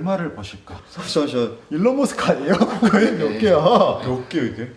얼마를 버실까? 잠시만. 일론 머스크 아니에요? 거의 몇 개야? 몇 개 이게?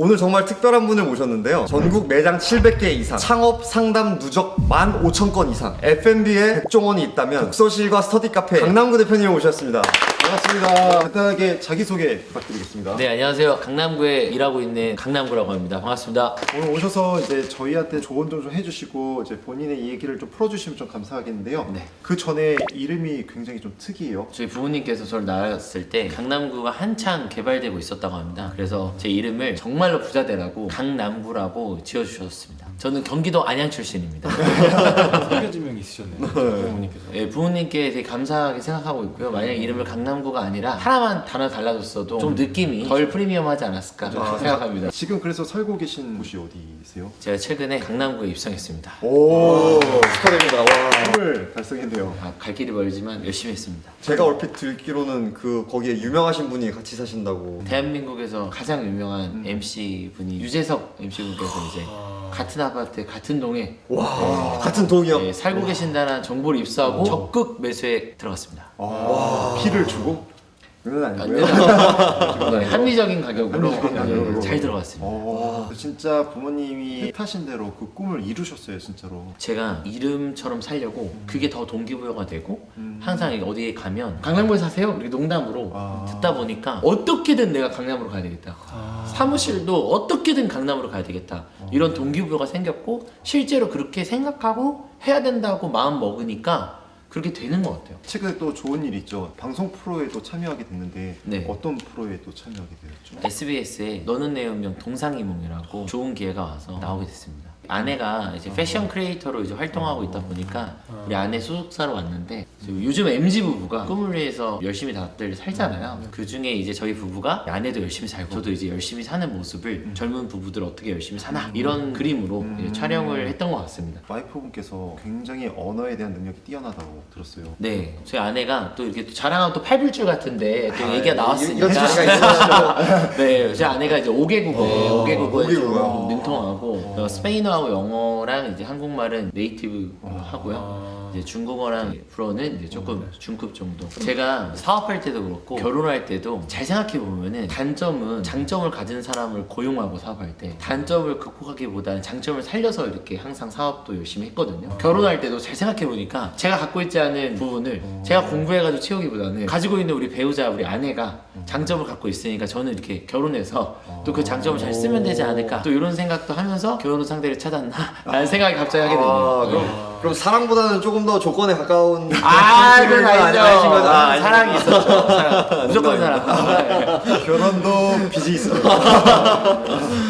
오늘 정말 특별한 분을 모셨는데요. 전국 매장 700개 이상, 창업 상담 누적 15,000건 이상, F&B에 백종원이 있다면 독서실과 스터디 카페 강남구 대표님 모셨습니다. 반갑습니다. 간단하게 자기소개 부탁드리겠습니다. 네, 안녕하세요. 강남구에 일하고 있는 강남구라고 합니다. 반갑습니다. 오늘 오셔서 이제 저희한테 조언 좀 해주시고 이제 본인의 얘기를 좀 풀어주시면 좀 감사하겠는데요. 네. 그 전에 이름이 굉장히 좀 특이해요. 저희 부모님께서 저를 낳았을 때 강남구가 한창 개발되고 있었다고 합니다. 그래서 제 이름을 정말로 부자되라고 강남구라고 지어주셨습니다. 저는 경기도 안양 출신입니다. 소개지명이 있으셨네요. 부모님께서. 네, 부모님께 되게 감사하게 생각하고 있고요. 만약 이름을 강남구가 아니라 하나만 단어 달라졌어도 좀 느낌이 덜 프리미엄하지 않았을까 생각합니다. 지금 그래서 살고 계신 곳이 어디세요? 제가 최근에 강남구에 입성했습니다. 오, 축하드립니다. 와. 꿈을 달성했네요. 갈 길이 멀지만 열심히 했습니다. 제가 얼핏 듣기로는 거기에 유명하신 분이 같이 사신다고. 대한민국에서 가장 유명한 MC 분이 유재석 MC분께서 이제 같은 아파트 같은 동에 와, 같은 동이요? 네, 살고 계신다는 정보를 입수하고 적극 매수에 들어갔습니다. 피를 주고? 그건 아니고요. 네, 합리적인 가격으로 합리적인 가격으로. 네, 잘 들어갔습니다. 진짜 부모님이 뜻하신 대로 그 꿈을 이루셨어요, 진짜로. 제가 이름처럼 살려고 그게 더 동기부여가 되고 항상 어디에 가면 강남구에 사세요? 이렇게 농담으로 듣다 보니까 어떻게든 내가 강남으로 가야 되겠다. 사무실도 어떻게든 강남으로 가야 되겠다. 이런 동기부여가 생겼고 실제로 그렇게 생각하고 해야 된다고 마음 먹으니까 그렇게 되는 것 같아요. 최근에 또 좋은 일이 있죠. 방송 프로에도 참여하게 됐는데 네. 어떤 프로에 또 참여하게 되었죠? SBS에 너는 내 운명 동상이몽이라고 좋은 기회가 와서 나오게 됐습니다. 아내가 이제 패션 크리에이터로 이제 활동하고 있다 보니까 우리 아내 소속사로 왔는데 요즘 MZ 부부가 꿈을 위해서 열심히 다들 살잖아요. 그 중에 이제 저희 부부가 아내도 열심히 살고 저도 이제 열심히 사는 모습을 젊은 부부들 어떻게 열심히 사나 이런 그림으로 이제 촬영을 했던 것 같습니다. 와이프분께서 굉장히 언어에 대한 능력이 뛰어나다고 들었어요. 네, 저희 아내가 또 이렇게 또 자랑하면 또 팔불줄 같은데 또 얘기가 나왔으니까. 이런 소리가 있어요. 네, 저희 아내가 이제 5개국어에 오개국어요. 좀 능통하고 스페인어하고 영어랑 이제 한국말은 네이티브 하고요. 이제 중국어랑 불어는 이제 조금 중급 정도. 제가 사업할 때도 그렇고 결혼할 때도 잘 생각해 보면은 단점은 장점을 가진 사람을 고용하고 사업할 때 단점을 극복하기보다는 장점을 살려서 이렇게 항상 사업도 열심히 했거든요. 결혼할 때도 잘 생각해 보니까 제가 갖고 있지 않은 부분을 제가 공부해가지고 채우기보다는 가지고 있는 우리 배우자 우리 아내가 장점을 갖고 있으니까 저는 이렇게 결혼해서 또 그 장점을 잘 쓰면 되지 않을까 또 이런 생각도 하면서 결혼 상대를 찾았나 라는 생각이 갑자기 하게 되네요. 그럼 사랑보다는 조금 더 조건에 가까운 그건 아니신 아니죠. 거죠? 사랑이 있었죠. 사랑. 무조건 사랑. 결혼도 빚이 있어요.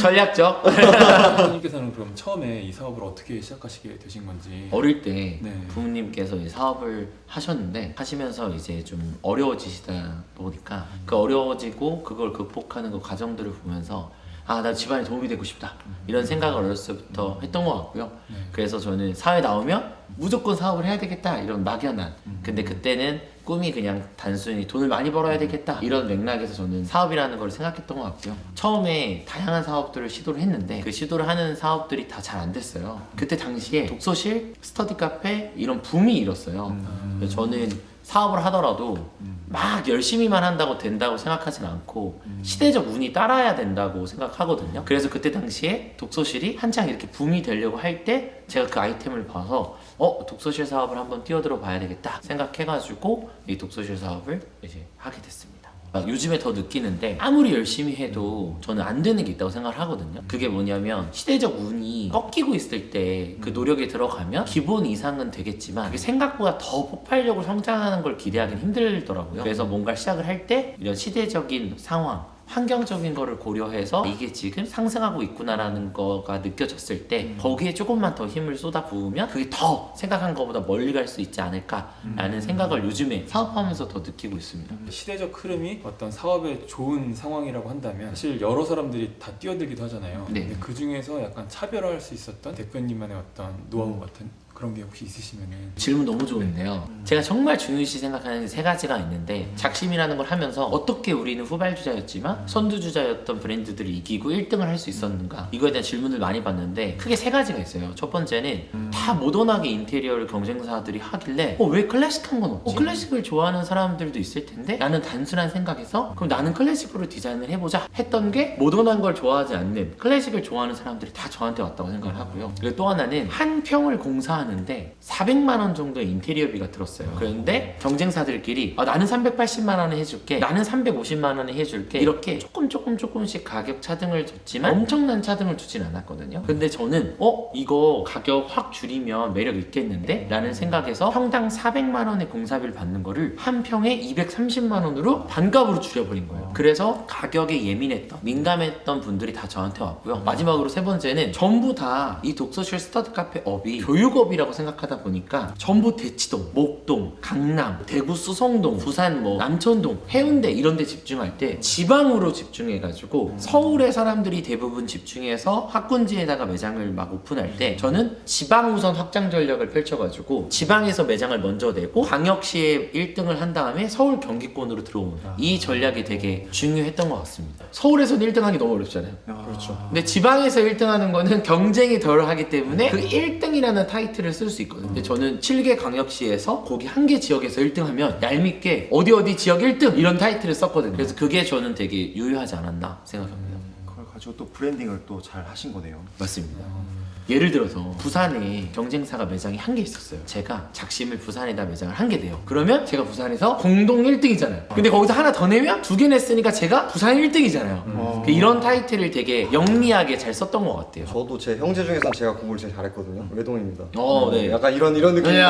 전략적. 부모님께서는 그럼 처음에 이 사업을 어떻게 시작하시게 되신 건지. 어릴 때 네. 부모님께서 이제 사업을 하셨는데 하시면서 이제 좀 어려워지시다 보니까 그 어려워지고 그걸 극복하는 그 과정들을 보면서 아, 나 집안에 도움이 되고 싶다 이런 생각을 어렸을 때부터 했던 것 같고요. 그래서 저는 사회 나오면 무조건 사업을 해야 되겠다 이런 막연한 근데 그때는 꿈이 그냥 단순히 돈을 많이 벌어야 되겠다 이런 맥락에서 저는 사업이라는 걸 생각했던 것 같고요. 처음에 다양한 사업들을 시도를 했는데 그 시도를 하는 사업들이 다 잘 안 됐어요. 그때 당시에 독서실, 스터디 카페 이런 붐이 일었어요. 그래서 저는 사업을 하더라도 막 열심히만 한다고 된다고 생각하진 않고 시대적 운이 따라야 된다고 생각하거든요. 그래서 그때 당시에 독서실이 한창 이렇게 붐이 되려고 할 때 제가 그 아이템을 봐서 독서실 사업을 한번 뛰어들어 봐야 되겠다 생각해가지고 이 독서실 사업을 이제 하게 됐습니다. 요즘에 더 느끼는데 아무리 열심히 해도 저는 안 되는 게 있다고 생각을 하거든요. 그게 뭐냐면 시대적 운이 꺾이고 있을 때 그 노력에 들어가면 기본 이상은 되겠지만 그게 생각보다 더 폭발적으로 성장하는 걸 기대하기는 힘들더라고요. 그래서 뭔가 시작을 할 때 이런 시대적인 상황 환경적인 거를 고려해서 이게 지금 상승하고 있구나라는 거가 느껴졌을 때 거기에 조금만 더 힘을 쏟아 부으면 그게 더 생각한 것보다 멀리 갈 수 있지 않을까라는 생각을 요즘에 사업하면서 더 느끼고 있습니다. 시대적 흐름이 어떤 사업에 좋은 상황이라고 한다면 사실 여러 사람들이 다 뛰어들기도 하잖아요. 네. 근데 그 중에서 약간 차별화할 수 있었던 대표님만의 어떤 노하우 같은 그런 게 혹시 있으시면은. 질문 너무 좋은데요. 제가 정말 중요시 생각하는 세 가지가 있는데, 작심이라는 걸 하면서 어떻게 우리는 후발주자였지만 선두주자였던 브랜드들을 이기고 1등을 할 수 있었는가, 이거에 대한 질문을 많이 받는데 크게 세 가지가 있어요. 첫 번째는 다 모던하게 인테리어를 경쟁사들이 하길래 왜 클래식한 건 없지? 클래식을 좋아하는 사람들도 있을 텐데 나는 단순한 생각에서 그럼 나는 클래식으로 디자인을 해보자 했던 게, 모던한 걸 좋아하지 않는 클래식을 좋아하는 사람들이 다 저한테 왔다고 생각을 하고요. 그리고 또 하나는 한 평을 공사하는데 400만 원 정도의 인테리어비가 들었어요. 그런데 경쟁사들끼리 나는 380만 원에 해줄게, 나는 350만 원에 해줄게, 이렇게 조금씩 가격 차등을 줬지만 엄청난 차등을 주진 않았거든요. 근데 저는 이거 가격 확 줄이면 매력 있겠는데? 라는 생각에서 평당 400만 원의 공사비를 받는 거를 한 평에 230만 원으로 반값으로 줄여버린 거예요. 그래서 가격에 예민했던, 민감했던 분들이 다 저한테 왔고요. 마지막으로 세 번째는 전부 다 이 독서실 스터디 카페 업이 교육업이라고 생각하다 보니까 전부 대치동, 목동, 강남, 대구 수성동, 부산 남천동, 해운대 이런 데 집중할 때 지방으로 집중해가지고, 서울의 사람들이 대부분 집중해서 학군지에다가 매장을 막 오픈할 때 저는 지방 우선 확장 전략을 펼쳐가지고 지방에서 매장을 먼저 내고 광역시에 1등을 한 다음에 서울 경기권으로 들어오는 이 전략이 되게 중요했던 것 같습니다. 서울에서는 1등 하기 너무 어렵잖아요. 그렇죠. 근데 지방에서 1등 하는 거는 경쟁이 덜 하기 때문에 그 1등이라는 타이틀을 쓸 수 있거든요. 근데 저는 7개 광역시에서 거기 한 개 지역에서 1등 하면 얄밉게 어디 지역 1등 이런 타이틀을 썼거든요. 그래서 그게 저는 되게 유효하지 않았나 생각합니다. 그걸 가지고 또 브랜딩을 또 잘 하신 거네요. 맞습니다. 예를 들어서 부산에 경쟁사가 매장이 한 개 있었어요. 제가 작심을 부산에다 매장을 한 개 내요. 그러면 제가 부산에서 공동 1등이잖아요. 근데 거기서 하나 더 내면 2개 냈으니까 제가 부산 1등이잖아요. 이런 타이틀을 되게 영리하게 잘 썼던 것 같아요. 저도 제 형제 중에서 제가 공부를 제일 잘했거든요. 외동입니다. 네. 약간 이런 느낌. 네,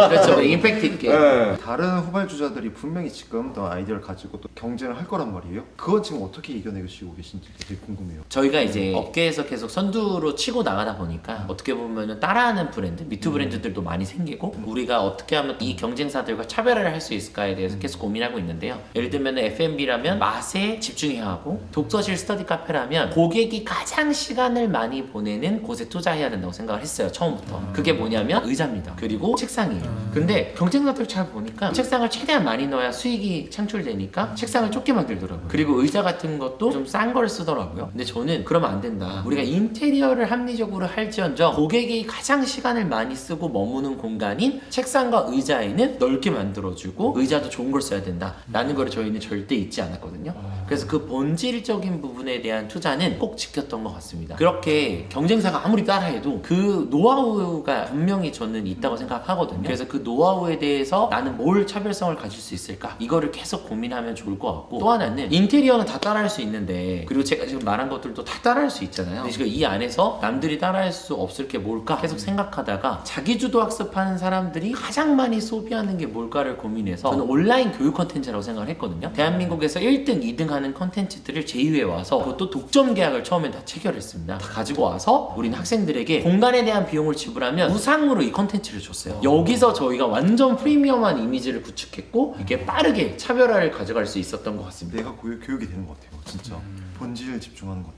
그렇죠. 임팩트 있게. 네. 다른 후발주자들이 분명히 지금 또 아이디어를 가지고 또 경쟁을 할 거란 말이에요. 그건 지금 어떻게 이겨내시고 계신지 되게 궁금해요. 저희가 이제 업계에서 계속 선두로 치고 나가다 보니까 어떻게 보면 따라하는 브랜드, 미투 브랜드들도 많이 생기고, 우리가 어떻게 하면 이 경쟁사들과 차별화를 할 수 있을까에 대해서 계속 고민하고 있는데요. 예를 들면 F&B라면 맛에 집중해야 하고, 독서실 스터디 카페라면 고객이 가장 시간을 많이 보내는 곳에 투자해야 된다고 생각을 했어요. 처음부터. 그게 뭐냐면 의자입니다. 그리고 책상이에요. 근데 경쟁사들 잘 보니까 책상을 최대한 많이 넣어야 수익이 창출되니까 책상을 좁게 만들더라고요. 그리고 의자 같은 것도 좀 싼 걸 쓰더라고요. 근데 저는 그러면 안 된다. 우리가 인테리어를 합리적으로 할지언정 고객이 가장 시간을 많이 쓰고 머무는 공간인 책상과 의자에는 넓게 만들어주고, 의자도 좋은 걸 써야 된다 라는 거를 저희는 절대 잊지 않았거든요. 그래서 그 본질적인 부분에 대한 투자는 꼭 지켰던 것 같습니다. 그렇게 경쟁사가 아무리 따라해도 그 노하우가 분명히 저는 있다고 생각하거든요. 그래서 그 노하우에 대해서 나는 뭘 차별성을 가질 수 있을까, 이거를 계속 고민하면 좋을 것 같고, 또 하나는 인테리어는 다 따라할 수 있는데, 그리고 제가 지금 말한 것들도 다 따라할 수 있잖아요. 근데 지금 이 안에서 남들이 따라할 수 없을 게 뭘까 계속 생각하다가, 자기주도 학습하는 사람들이 가장 많이 소비하는 게 뭘까를 고민해서 저는 온라인 교육 컨텐츠라고 생각을 했거든요. 대한민국에서 1등, 2등 하는 컨텐츠들을 제2회 와서, 그것도 독점 계약을 처음엔 다 체결했습니다. 다 가지고 와서 우리는 학생들에게 공간에 대한 비용을 지불하면 무상으로 이 컨텐츠를 줬어요. 여기서 저희가 완전 프리미엄한 이미지를 구축했고, 이게 빠르게 차별화를 가져갈 수 있었던 것 같습니다. 내가 교육이 되는 것 같아요. 진짜 본질 집중하는 것.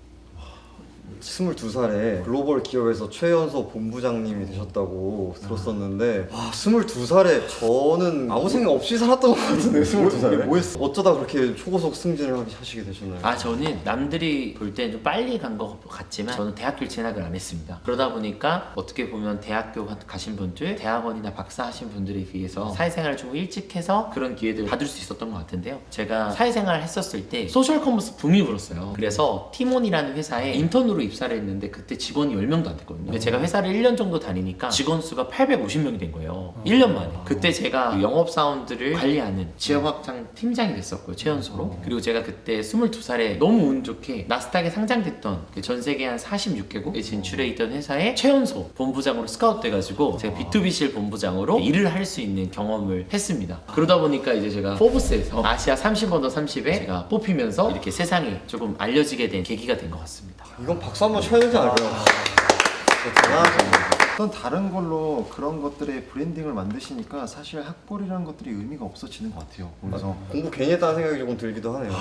22살에 글로벌 기업에서 최연소 본부장님이 되셨다고 들었었는데, 와, 22살에 저는 아무 생각 없이 살았던 것 같은데, 22살에 뭐 했어? 어쩌다 그렇게 초고속 승진을 하시게 되셨나요? 저는 남들이 볼 때는 좀 빨리 간 것 같지만 저는 대학교를 진학을 안 했습니다. 그러다 보니까 어떻게 보면 대학교 가신 분들, 대학원이나 박사 하신 분들에 비해서 사회생활을 좀 일찍 해서 그런 기회들을 받을 수 있었던 것 같은데요. 제가 사회생활을 했었을 때 소셜 커머스 붐이 불었어요. 그래서 티몬이라는 회사에 인턴으로 입사를 했는데 그때 직원이 10명도 안 됐거든요. 근데 제가 회사를 1년 정도 다니니까 직원 수가 850명이 된 거예요. 1년 만에. 그때 제가 영업사원들을 관리하는 지역확장 팀장이 됐었고요. 최연소로. 그리고 제가 그때 22살에 너무 운 좋게 나스닥에 상장됐던 전 세계 한 46개국에 진출해 있던 회사에 최연소 본부장으로 스카우트 돼가지고 제가 B2B실 본부장으로 일을 할 수 있는 경험을 했습니다. 그러다 보니까 이제 제가 포브스에서 아시아 30 언더 30에 제가 뽑히면서 이렇게 세상에 조금 알려지게 된 계기가 된 것 같습니다. 이건 박수 한번 쳐야 되지 않을까요? 진짜 대단하죠. 어떤 다른 걸로 그런 것들의 브랜딩을 만드시니까 사실 학벌이라는 것들이 의미가 없어지는 것 같아요. 그래서 공부 괜히 했다는 생각이 조금 들기도 하네요.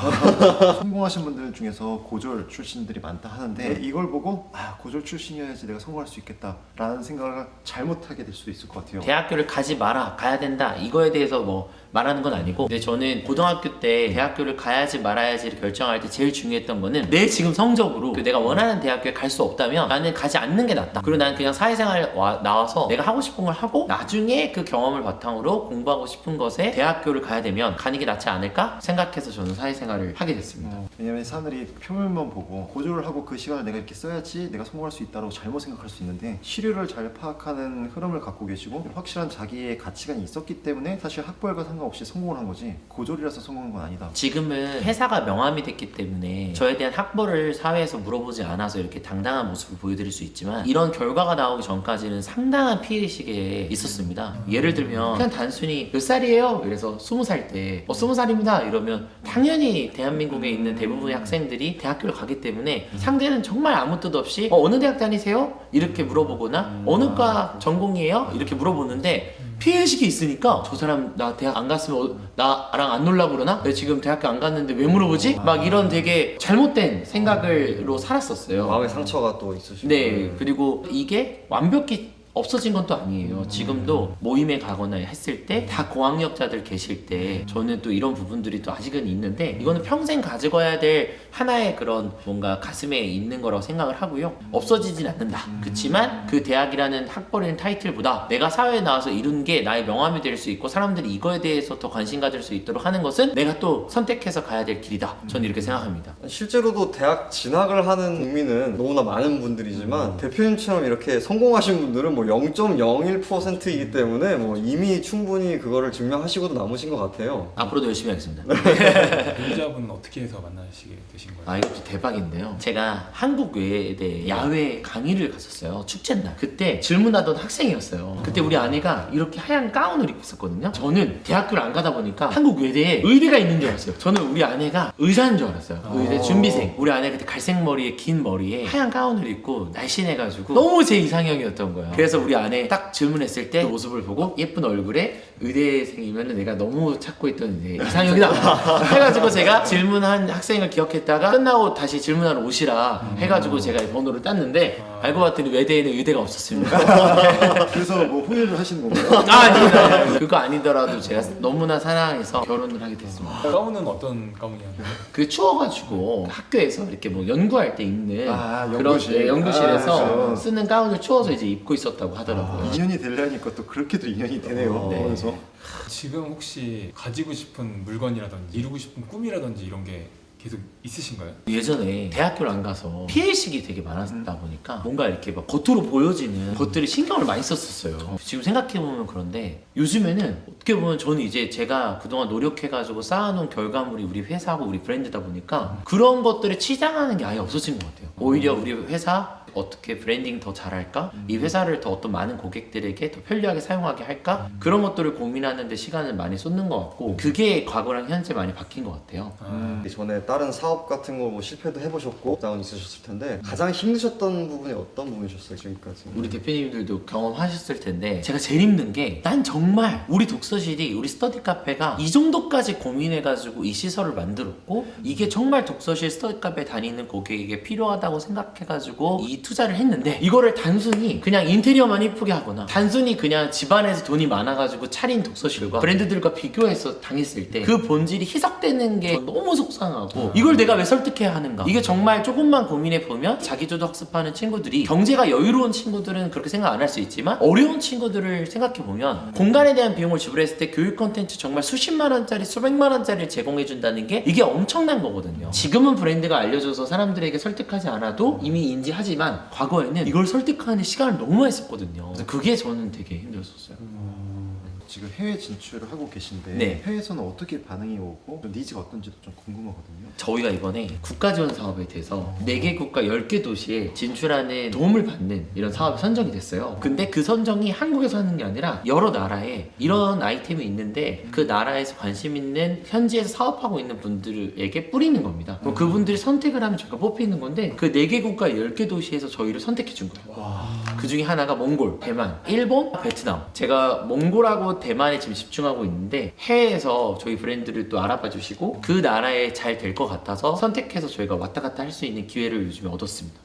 성공하신 분들 중에서 고졸 출신들이 많다 하는데 이걸 보고 고졸 출신이어야지 내가 성공할 수 있겠다라는 생각을 잘못하게 될 수도 있을 것 같아요. 대학교를 가지 마라, 가야 된다 이거에 대해서 뭐 말하는 건 아니고, 근데 저는 고등학교 때 대학교를 가야지 말아야지를 결정할 때 제일 중요했던 거는 내 지금 성적으로 내가 원하는 대학교에 갈 수 없다면 나는 가지 않는 게 낫다. 그리고 나는 그냥 사회생활 나와서 내가 하고 싶은 걸 하고 나중에 그 경험을 바탕으로 공부하고 싶은 것에 대학교를 가야 되면 가는 게 낫지 않을까 생각해서 저는 사회생활을 하게 됐습니다. 왜냐면 사람들이 표면만 보고 고졸을 하고 그 시간을 내가 이렇게 써야지 내가 성공할 수 있다고 잘못 생각할 수 있는데, 시류를 잘 파악하는 흐름을 갖고 계시고 확실한 자기의 가치관이 있었기 때문에 사실 학벌과 상관없이 성공을 한 거지 고졸이라서 성공한 건 아니다. 지금은 회사가 명함이 됐기 때문에 저에 대한 학벌을 사회에서 물어보지 않아서 이렇게 당당한 모습을 보여드릴 수 있지만, 이런 결과가 나오기 전까지는 상당한 피해의식에 있었습니다. 예를 들면 그냥 단순히 몇 살이에요? 이래서 20살 때 20살입니다 이러면 당연히 대한민국에 있는 대부분의 학생들이 대학교를 가기 때문에 상대는 정말 아무 뜻 없이 어느 대학 다니세요? 이렇게 물어보거나 어느 과 전공이에요? 이렇게 물어보는데, 피해의식이 있으니까 저 사람 나 대학 안 갔으면 나랑 안 놀라고 그러나? 내가 지금 대학교 안 갔는데 왜 물어보지? 막 이런 되게 잘못된 생각으로 살았었어요. 마음의 상처가 또 있으시고. 네, 그리고 이게 완벽히 없어진 건 또 아니에요. 지금도 모임에 가거나 했을 때 다 고학력자들 계실 때 저는 또 이런 부분들이 또 아직은 있는데, 이거는 평생 가지고 가야 될 하나의 그런 뭔가 가슴에 있는 거라고 생각을 하고요. 없어지진 않는다. 그렇지만 그 대학이라는 학벌이라는 타이틀보다 내가 사회에 나와서 이룬 게 나의 명함이 될 수 있고 사람들이 이거에 대해서 더 관심 가질 수 있도록 하는 것은 내가 또 선택해서 가야 될 길이다. 저는 이렇게 생각합니다. 실제로도 대학 진학을 하는 국민은 너무나 많은 분들이지만 대표님처럼 이렇게 성공하신 분들은 뭐 0.01%이기 때문에 뭐 이미 충분히 그거를 증명하시고도 남으신 것 같아요. 앞으로도 열심히 하겠습니다. 배우자분은 어떻게 해서 만나시게 되신 거예요? 이것도 대박인데요. 제가 한국외대 야외 강의를 갔었어요. 축제날. 그때 질문하던 학생이었어요. 그때 우리 아내가 이렇게 하얀 가운을 입고 있었거든요. 저는 대학교를 안 가다 보니까 한국외대에 의대가 있는 줄 알았어요. 저는 우리 아내가 의사인 줄 알았어요. 의대 준비생. 우리 아내 그때 갈색 머리에 긴 머리에 하얀 가운을 입고 날씬해가지고 너무 제 이상형이었던 거예요. 그래서 우리 아내 딱 질문했을 때 그 모습을 보고 예쁜 얼굴에 의대생이면 내가 너무 찾고 있던 이제 이상형이다 해가지고 제가 질문한 학생을 기억했다가 끝나고 다시 질문하러 오시라 해가지고 제가 번호를 땄는데, 알고 봤더니 외대에는 의대가 없었습니다. 그래서 뭐 후회를 하시는 건가요? 아니다. 그거 아니더라도 제가 너무나 사랑해서 결혼을 하게 됐습니다. 가운은 어떤 가운이었나요? 그게 추워가지고 학교에서 이렇게 뭐 연구할 때 입는 그런 연구실. 연구실에서 그렇죠. 쓰는 가운을 추워서 이제 입고 있었다고 하더라고요. 인연이 되려니까 또 그렇게도 인연이 되네요. 네. 그래서 지금 혹시 가지고 싶은 물건이라든지 이루고 싶은 꿈이라든지 이런 게 계속 있으신가요? 예전에 대학교를 안 가서 피해의식이 되게 많았다 보니까 뭔가 이렇게 막 겉으로 보여지는 것들이 신경을 많이 썼었어요. 지금 생각해보면 그런데 요즘에는 어떻게 보면 저는 이제 제가 그동안 노력해가지고 쌓아놓은 결과물이 우리 회사하고 우리 브랜드다 보니까 그런 것들을 치장하는 게 아예 없어진 것 같아요. 오히려 우리 회사 어떻게 브랜딩 더 잘할까? 이 회사를 더 어떤 많은 고객들에게 더 편리하게 사용하게 할까? 그런 것들을 고민하는 데 시간을 많이 쏟는 것 같고, 그게 과거랑 현재 많이 바뀐 것 같아요. 전에 다른 사업 같은 거 뭐 실패도 해보셨고 다운 있으셨을 텐데 가장 힘드셨던 부분이 어떤 부분이셨어요 지금까지? 우리 대표님들도 경험하셨을 텐데, 제가 제일 힘든 게 난 정말 우리 독서실이, 우리 스터디 카페가 이 정도까지 고민해가지고 이 시설을 만들었고 이게 정말 독서실 스터디 카페 다니는 고객에게 필요하다고 생각해가지고 이 투자를 했는데, 이거를 단순히 그냥 인테리어만 이쁘게 하거나 단순히 그냥 집안에서 돈이 많아가지고 차린 독서실과 브랜드들과 비교해서 당했을 때 그 본질이 희석되는 게 너무 속상하고, 이걸 내가 왜 설득해야 하는가. 이게 정말 조금만 고민해보면 자기주도 학습하는 친구들이, 경제가 여유로운 친구들은 그렇게 생각 안 할 수 있지만 어려운 친구들을 생각해보면 공간에 대한 비용을 지불했을 때 교육 콘텐츠 정말 수십만 원짜리 수백만 원짜리를 제공해준다는 게 이게 엄청난 거거든요. 지금은 브랜드가 알려줘서 사람들에게 설득하지 않아도 이미 인지하지만 과거에는 이걸 설득하는 시간을 너무 많이 썼거든요. 그래서 그게 저는 되게 힘들었어요. 지금 해외 진출을 하고 계신데 네. 해외에서는 어떻게 반응이 오고 좀 니즈가 어떤지도 좀 궁금하거든요. 저희가 이번에 국가지원 사업에 대해서 4개 국가 10개 도시에 진출하는 도움을 받는 이런 사업이 선정이 됐어요. 근데 그 선정이 한국에서 하는 게 아니라 여러 나라에 이런 아이템이 있는데 그 나라에서 관심 있는 현지에서 사업하고 있는 분들에게 뿌리는 겁니다. 그럼 그분들이 선택을 하면 저희가 뽑히는 건데, 그 4개 국가 10개 도시에서 저희를 선택해 준 거예요. 그 중에 하나가 몽골, 대만, 일본, 베트남. 제가 몽골하고 대만에 지금 집중하고 있는데 해외에서 저희 브랜드를 또 알아봐 주시고 그 나라에 잘 될 것 같아서 선택해서 저희가 왔다 갔다 할 수 있는 기회를 요즘에 얻었습니다.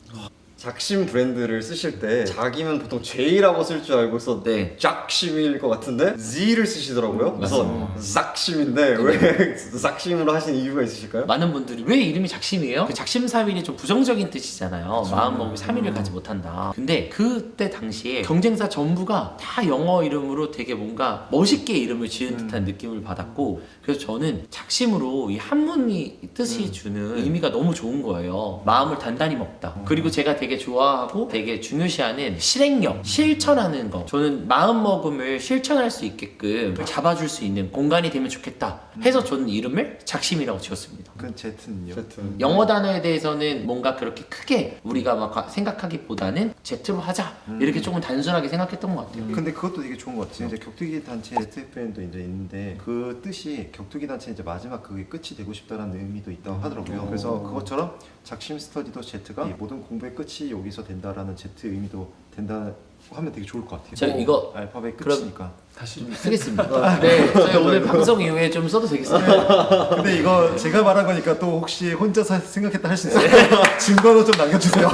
작심 브랜드를 쓰실 때 작이면 보통 J라고 쓸 줄 알고 네. 짝심일 것 같은데 Z를 쓰시더라고요. 그래서 맞습니다. 싹심인데 왜 싹심으로 하신 이유가 있으실까요? 많은 분들이 왜 이름이 작심이에요? 그 작심삼일이 좀 부정적인 뜻이잖아요. 마음먹으면 3일을 가지 못한다. 근데 그때 당시에 경쟁사 전부가 다 영어 이름으로 되게 뭔가 멋있게 이름을 지은 듯한 느낌을 받았고 그래서 저는 작심으로 이 한문이 뜻이 주는 의미가 너무 좋은 거예요. 마음을 단단히 먹다. 그리고 제가 되게 좋아하고 되게 중요시하는 실행력, 실천하는 거. 저는 마음먹음을 실천할 수 있게끔 잡아줄 수 있는 공간이 되면 좋겠다 해서 저는 이름을 작심이라고 지었습니다. 그 Z는요? Z. 영어 단어에 대해서는 뭔가 그렇게 크게 우리가 막 생각하기보다는 Z로 하자 이렇게 조금 단순하게 생각했던 것 같아요. 근데 그것도 되게 좋은 것 같아요. 이제 격투기 단체 ZFN도 이제 있는데 그 뜻이 격투기 단체 이제 마지막 그게 끝이 되고 싶다라는 의미도 있다고 하더라고요. 그래서 그것처럼 작심 스터디도 Z가 이 모든 공부의 끝이 여기서 된다라는 Z 의미도 된다 하면 되게 좋을 것 같아요. 저 이거 알파벳 그럼- 끝이니까. 다시 쓰겠습니다. 네, 저희 오늘 방송 이후에 좀 써도 되겠습니다. 근데 이거 제가 말한 거니까 또 혹시 혼자서 생각했다 할 수 있어요? 증거도 좀 남겨주세요.